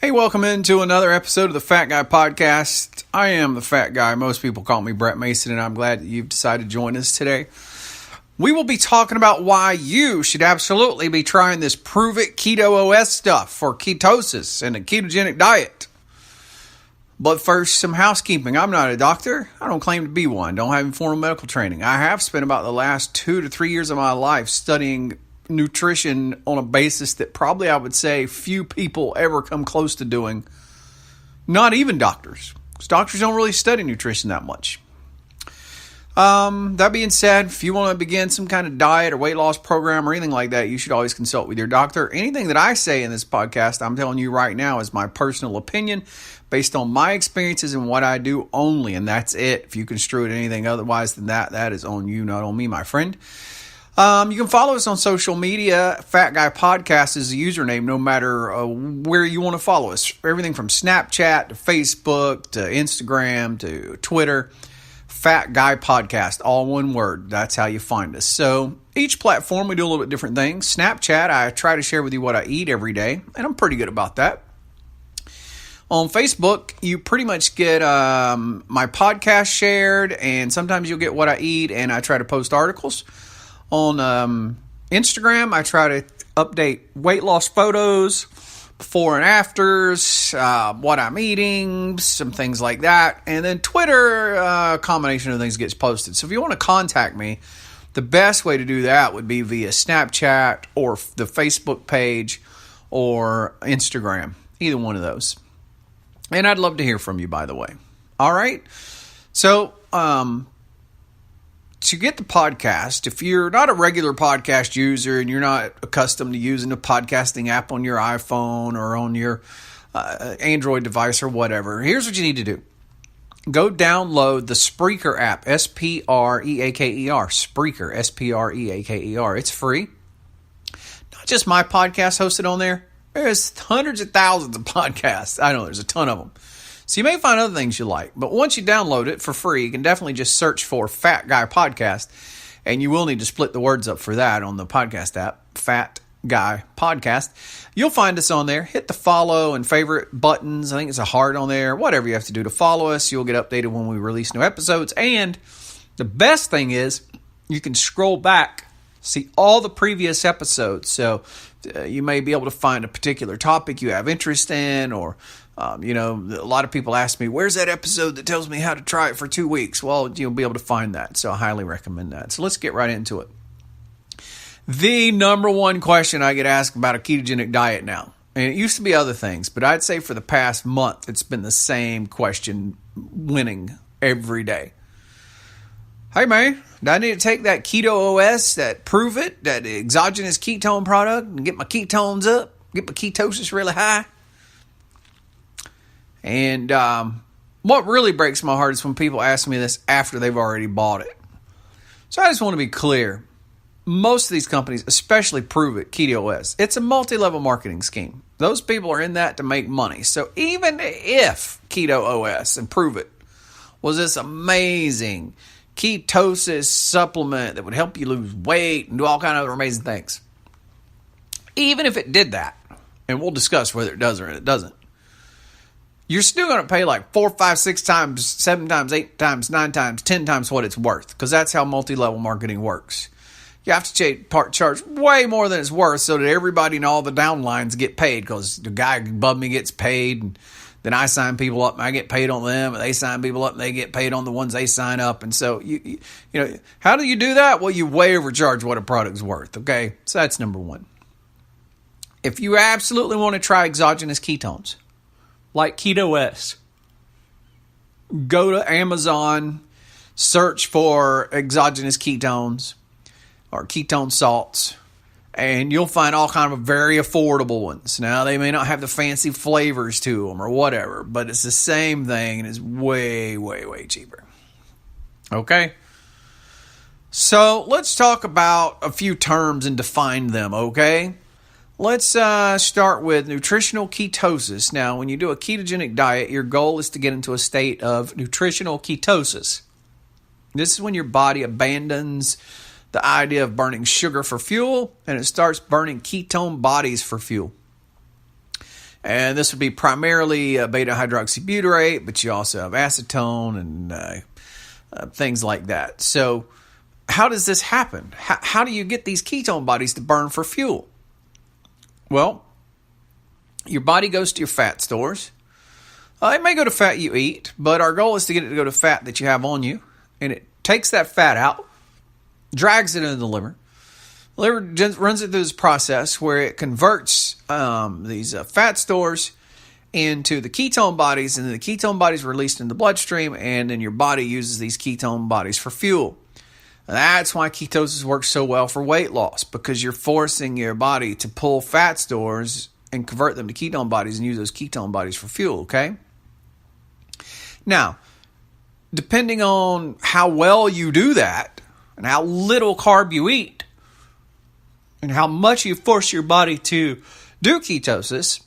Hey, welcome into another episode of the Fat Guy Podcast. I am the Fat Guy. Most people call me Brett Mason, and I'm glad that you've decided to join us today. We will be talking about why you should absolutely be trying this Pruvit Keto OS stuff for ketosis and a ketogenic diet. But first, some housekeeping. I'm not a doctor. I don't claim to be one. Don't have any formal medical training. I have spent about the last 2 to 3 years of my life studying nutrition on a basis that probably I would say few people ever come close to doing. Not even doctors. Because doctors don't really study nutrition that much. That being said, if you want to begin some kind of diet or weight loss program or anything like that, you should always consult with your doctor. Anything that I say in this podcast, I'm telling you right now, is my personal opinion based on my experiences and what I do only, and that's it. If you construe it anything otherwise than that, that is on you, not on me, my friend. You can follow us on social media. Fat Guy Podcast is the username, no matter where you want to follow us. Everything from Snapchat to Facebook to Instagram to Twitter. Fat Guy Podcast, all one word. That's how you find us. So each platform, we do a little bit different things. Snapchat, I try to share with you what I eat every day, and I'm pretty good about that. On Facebook, you pretty much get my podcast shared, and sometimes you'll get what I eat, and I try to post articles. On Instagram, I try to update weight loss photos, before and afters, what I'm eating, some things like that. And then Twitter, a combination of things gets posted. So if you want to contact me, the best way to do that would be via Snapchat or the Facebook page or Instagram, either one of those. And I'd love to hear from you, by the way. All right? So, to get the podcast, if you're not a regular podcast user and you're not accustomed to using a podcasting app on your iPhone or on your Android device or whatever, here's what you need to do. Go download the Spreaker app, S-P-R-E-A-K-E-R, Spreaker, S-P-R-E-A-K-E-R. It's free. Not just my podcast hosted on there. There's hundreds of thousands of podcasts. I know there's a ton of them. So you may find other things you like, but once you download it for free, you can definitely just search for Fat Guy Podcast, and you will need to split the words up for that on the podcast app, Fat Guy Podcast. You'll find us on there. Hit the follow and favorite buttons. I think it's a heart on there. Whatever you have to do to follow us, you'll get updated when we release new episodes. And the best thing is you can scroll back, see all the previous episodes. So you may be able to find a particular topic you have interest in, or a lot of people ask me, where's that episode that tells me how to try it for 2 weeks? Well, you'll be able to find that. So I highly recommend that. So let's get right into it. The number one question I get asked about a ketogenic diet now, and it used to be other things, but I'd say for the past month, it's been the same question winning every day. Hey man, do I need to take that Keto OS, that Pruvit, that exogenous ketone product and get my ketones up, get my ketosis really high? And what really breaks my heart is when people ask me this after they've already bought it. So I just want to be clear. Most of these companies, especially Pruvit, Keto OS, it's a multi-level marketing scheme. Those people are in that to make money. So even if Keto OS and Pruvit was this amazing ketosis supplement that would help you lose weight and do all kinds of other amazing things, even if it did that, and we'll discuss whether it does or it doesn't, you're still going to pay like 4, 5, 6 times, 7 times, 8 times, 9 times, 10 times what it's worth, because that's how multi-level marketing works. You have to charge way more than it's worth so that everybody in all the downlines get paid, because the guy above me gets paid, and then I sign people up and I get paid on them, and they sign people up and they get paid on the ones they sign up. And so, you know, how do you do that? Well, you way overcharge what a product's worth, okay? So that's number one. If you absolutely want to try exogenous ketones, like Keto OS, go to Amazon, search for exogenous ketones or ketone salts, and you'll find all kind of very affordable ones. Now, they may not have the fancy flavors to them or whatever, but it's the same thing and it's way, way, way cheaper. Okay? So let's talk about a few terms and define them, okay? Let's start with nutritional ketosis. Now, when you do a ketogenic diet, your goal is to get into a state of nutritional ketosis. This is when your body abandons the idea of burning sugar for fuel, and it starts burning ketone bodies for fuel. And this would be primarily beta hydroxybutyrate, but you also have acetone and things like that. So how does this happen? How do you get these ketone bodies to burn for fuel? Well, your body goes to your fat stores. It may go to fat you eat, but our goal is to get it to go to fat that you have on you. And it takes that fat out, drags it into the liver. The liver runs it through this process where it converts these fat stores into the ketone bodies, and then the ketone bodies are released in the bloodstream, and then your body uses these ketone bodies for fuel. And that's why ketosis works so well for weight loss, because you're forcing your body to pull fat stores and convert them to ketone bodies and use those ketone bodies for fuel, okay? Now, depending on how well you do that and how little carb you eat and how much you force your body to do ketosis,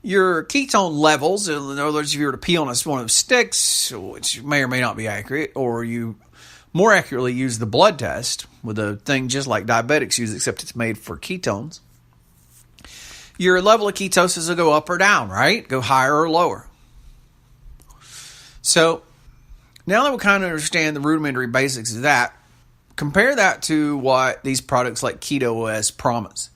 your ketone levels, in other words, if you were to pee on one of those sticks, which may or may not be accurate, or you more accurately use the blood test with a thing just like diabetics use, except it's made for ketones, your level of ketosis will go up or down, right? Go higher or lower. So now that we kind of understand the rudimentary basics of that, compare that to what these products like Keto promise.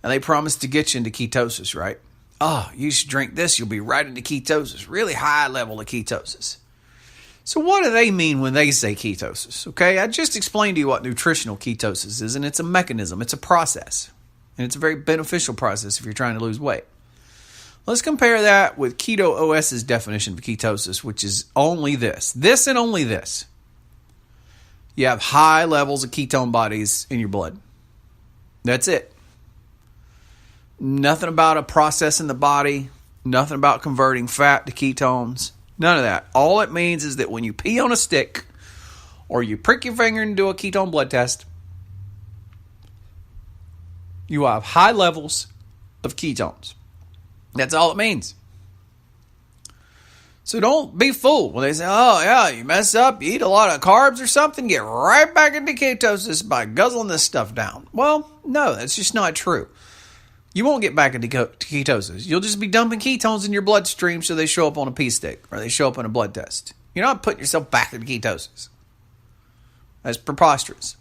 And they promise to get you into ketosis, right? Oh, you should drink this, you'll be right into ketosis. Really high level of ketosis. So what do they mean when they say ketosis? Okay, I just explained to you what nutritional ketosis is, and it's a mechanism, it's a process. And it's a very beneficial process if you're trying to lose weight. Let's compare that with Keto OS's definition of ketosis, which is only this and only this. You have high levels of ketone bodies in your blood. That's it. Nothing about a process in the body, nothing about converting fat to ketones, none of that. All it means is that when you pee on a stick or you prick your finger and do a ketone blood test, you have high levels of ketones. That's all it means. So don't be fooled when they say, oh yeah, you mess up, you eat a lot of carbs or something, get right back into ketosis by guzzling this stuff down. Well, no, that's just not true. You won't get back into ketosis. You'll just be dumping ketones in your bloodstream so they show up on a pee stick or they show up on a blood test. You're not putting yourself back into ketosis. That's preposterous.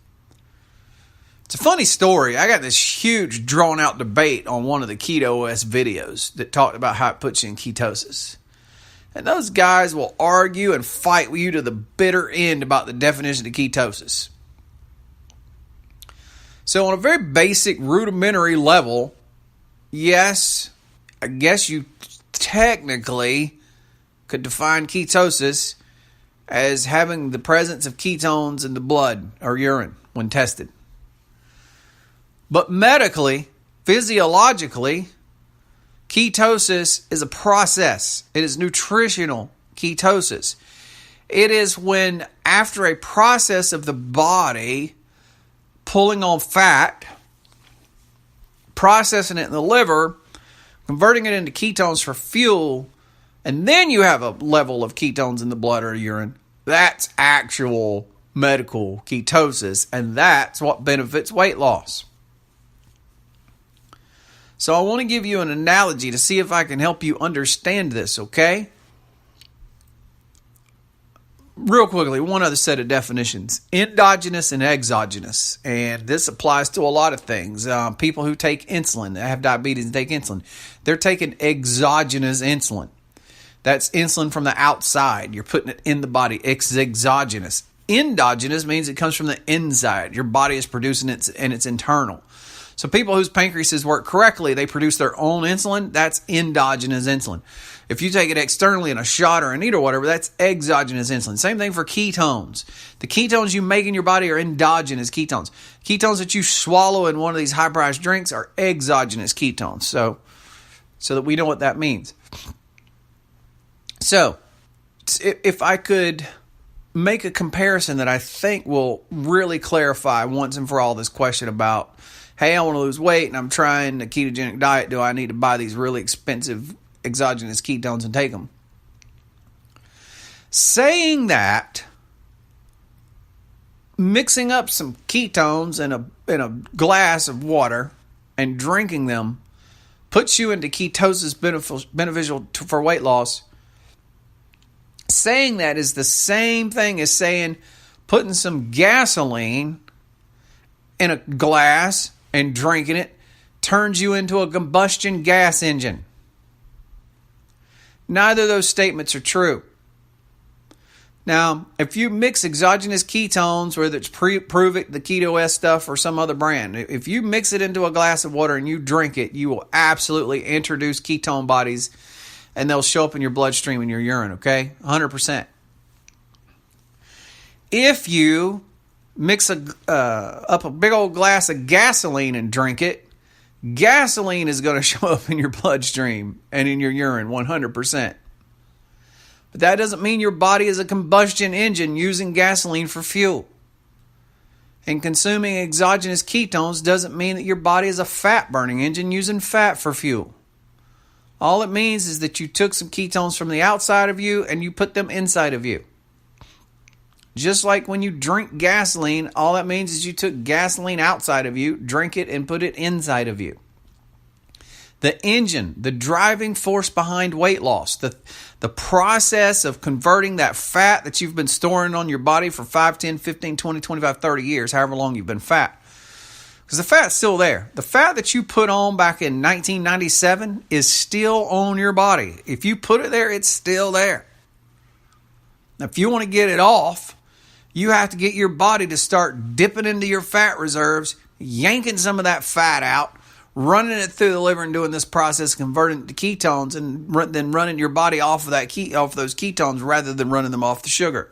It's a funny story. I got this huge drawn-out debate on one of the Keto OS videos that talked about how it puts you in ketosis. And those guys will argue and fight with you to the bitter end about the definition of ketosis. So on a very basic, rudimentary level, yes, I guess you technically could define ketosis as having the presence of ketones in the blood or urine when tested. But medically, physiologically, ketosis is a process. It is nutritional ketosis. It is when, after a process of the body pulling on fat, processing it in the liver, converting it into ketones for fuel, and then you have a level of ketones in the blood or urine. That's actual medical ketosis, and that's what benefits weight loss. So I want to give you an analogy to see if I can help you understand this, okay? Real quickly, one other set of definitions. Endogenous and exogenous. And this applies to a lot of things. People who take insulin, that have diabetes and take insulin, they're taking exogenous insulin. That's insulin from the outside. You're putting it in the body. It's exogenous. Endogenous means it comes from the inside. Your body is producing it and it's internal. So people whose pancreases work correctly, they produce their own insulin. That's endogenous insulin. If you take it externally in a shot or a needle or whatever, that's exogenous insulin. Same thing for ketones. The ketones you make in your body are endogenous ketones. Ketones that you swallow in one of these high-priced drinks are exogenous ketones. So that we know what that means. So if I could make a comparison that I think will really clarify once and for all this question about, hey, I want to lose weight and I'm trying a ketogenic diet. Do I need to buy these really expensive exogenous ketones and take them? Saying that, mixing up some ketones in a glass of water and drinking them puts you into ketosis beneficial for weight loss. Saying that is the same thing as saying putting some gasoline in a glass and drinking it turns you into a combustion gas engine. Neither of those statements are true. Now, if you mix exogenous ketones, whether it's Pruvit, the Keto stuff, or some other brand, if you mix it into a glass of water and you drink it, you will absolutely introduce ketone bodies, and they'll show up in your bloodstream and your urine, okay? 100%. If you mix up a big old glass of gasoline and drink it, gasoline is going to show up in your bloodstream and in your urine 100%. But that doesn't mean your body is a combustion engine using gasoline for fuel. And consuming exogenous ketones doesn't mean that your body is a fat-burning engine using fat for fuel. All it means is that you took some ketones from the outside of you and you put them inside of you. Just like when you drink gasoline, all that means is you took gasoline outside of you, drink it, and put it inside of you. The engine, the driving force behind weight loss, the process of converting that fat that you've been storing on your body for 5, 10, 15, 20, 25, 30 years, however long you've been fat. Because the fat's still there. The fat that you put on back in 1997 is still on your body. If you put it there, it's still there. Now, if you want to get it off, you have to get your body to start dipping into your fat reserves, yanking some of that fat out, running it through the liver and doing this process, converting it to ketones, and then running your body off of those ketones rather than running them off the sugar.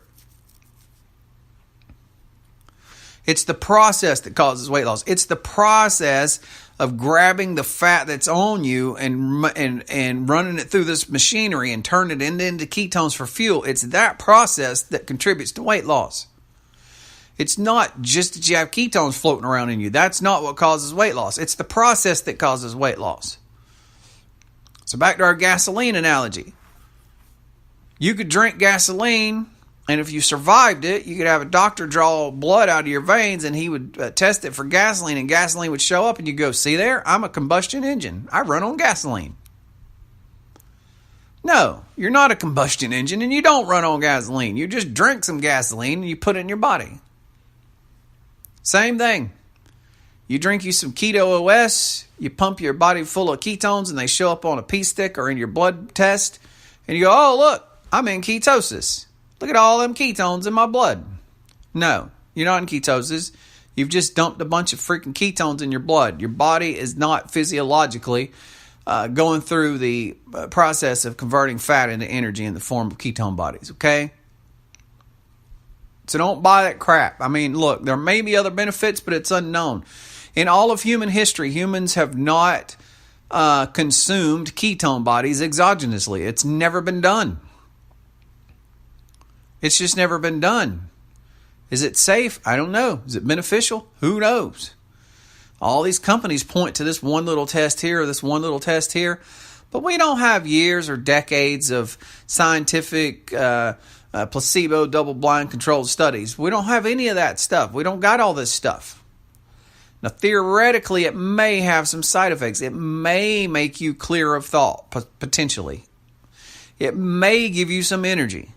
It's the process that causes weight loss. It's the process of grabbing the fat that's on you and running it through this machinery and turning it into ketones for fuel. It's that process that contributes to weight loss. It's not just that you have ketones floating around in you. That's not what causes weight loss. It's the process that causes weight loss. So back to our gasoline analogy. You could drink gasoline, and if you survived it, you could have a doctor draw blood out of your veins, and he would test it for gasoline, and gasoline would show up, and you go, see there? I'm a combustion engine. I run on gasoline. No, you're not a combustion engine, and you don't run on gasoline. You just drink some gasoline, and you put it in your body. Same thing. You drink you some Keto OS, you pump your body full of ketones, and they show up on a pee stick or in your blood test, and you go, oh, look, I'm in ketosis. Look at all them ketones in my blood. No, you're not in ketosis. You've just dumped a bunch of freaking ketones in your blood. Your body is not physiologically going through the process of converting fat into energy in the form of ketone bodies, okay? So don't buy that crap. I mean, look, there may be other benefits, but it's unknown. In all of human history, humans have not consumed ketone bodies exogenously. It's never been done. It's just never been done. Is it safe? I don't know. Is it beneficial? Who knows? All these companies point to this one little test here or this one little test here, but we don't have years or decades of scientific placebo, double-blind controlled studies. We don't have any of that stuff. We don't got all this stuff. Now, theoretically, it may have some side effects. It may make you clear of thought, potentially. It may give you some energy.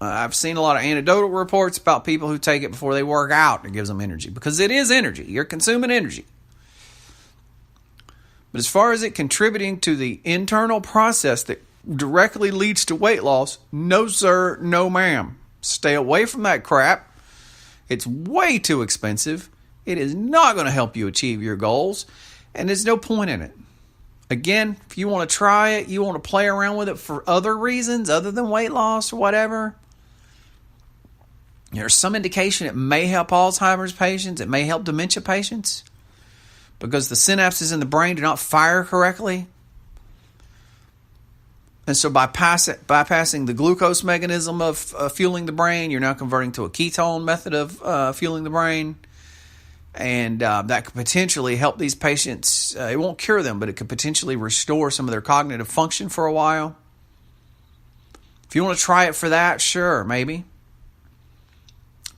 I've seen a lot of anecdotal reports about people who take it before they work out. It gives them energy because it is energy. You're consuming energy. But as far as it contributing to the internal process that directly leads to weight loss, no sir, no ma'am. Stay away from that crap. It's way too expensive. It is not going to help you achieve your goals, and there's no point in it. Again, if you want to try it, you want to play around with it for other reasons other than weight loss or whatever, there's some indication it may help Alzheimer's patients. It may help dementia patients because the synapses in the brain do not fire correctly. And so bypassing the glucose mechanism of fueling the brain, you're now converting to a ketone method of fueling the brain. And that could potentially help these patients. It won't cure them, but it could potentially restore some of their cognitive function for a while. If you want to try it for that, sure, maybe.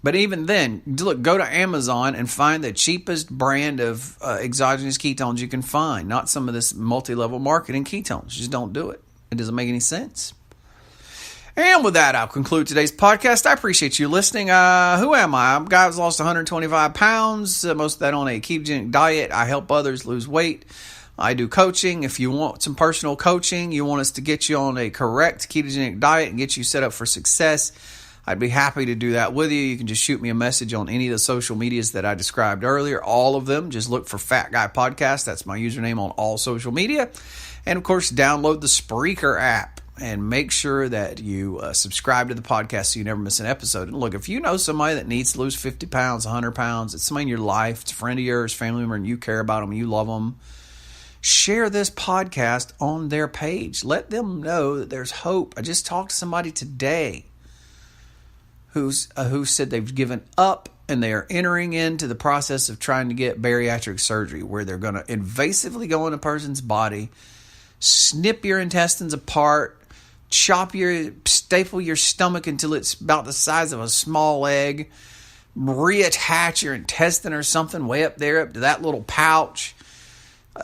But even then, look, go to Amazon and find the cheapest brand of exogenous ketones you can find. Not some of this multi-level marketing ketones. Just don't do it. It doesn't make any sense. And with that, I'll conclude today's podcast. I appreciate you listening. Who am I? I'm a guy who's lost 125 pounds, most of that on a ketogenic diet. I help others lose weight. I do coaching. If you want some personal coaching, you want us to get you on a correct ketogenic diet and get you set up for success, I'd be happy to do that with you. You can just shoot me a message on any of the social medias that I described earlier. All of them. Just look for Fat Guy Podcast. That's my username on all social media. And, of course, download the Spreaker app. And make sure that you subscribe to the podcast so you never miss an episode. And look, if you know somebody that needs to lose 50 pounds, 100 pounds, it's somebody in your life, it's a friend of yours, family member, and you care about them, you love them, share this podcast on their page. Let them know that there's hope. I just talked to somebody today who said they've given up and they are entering into the process of trying to get bariatric surgery where they're going to invasively go in a person's body, snip your intestines apart, staple your stomach until it's about the size of a small egg, reattach your intestine or something way up there, up to that little pouch.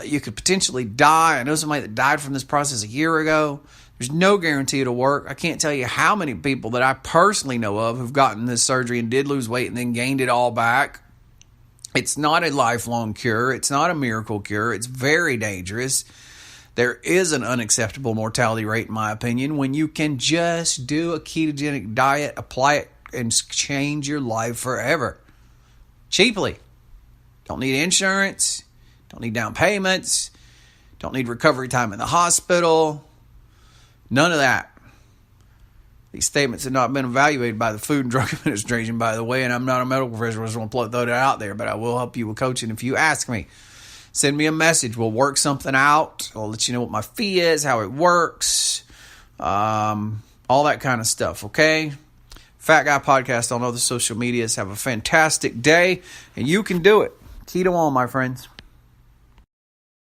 You could potentially die. I know somebody that died from this process a year ago. There's no guarantee it'll work. I can't tell you how many people that I personally know of who've gotten this surgery and did lose weight and then gained it all back. It's not a lifelong cure. It's not a miracle cure. It's very dangerous. There is an unacceptable mortality rate, in my opinion, when you can just do a ketogenic diet, apply it, and change your life forever. Cheaply. Don't need insurance. Don't need down payments. Don't need recovery time in the hospital. None of that. These statements have not been evaluated by the Food and Drug Administration, by the way, and I'm not a medical professional. I just want to throw that out there, but I will help you with coaching if you ask me. Send me a message. We'll work something out. I'll let you know what my fee is, how it works, all that kind of stuff, okay? Fat Guy Podcast on all the social medias. Have a fantastic day, and you can do it. Keto on, my friends.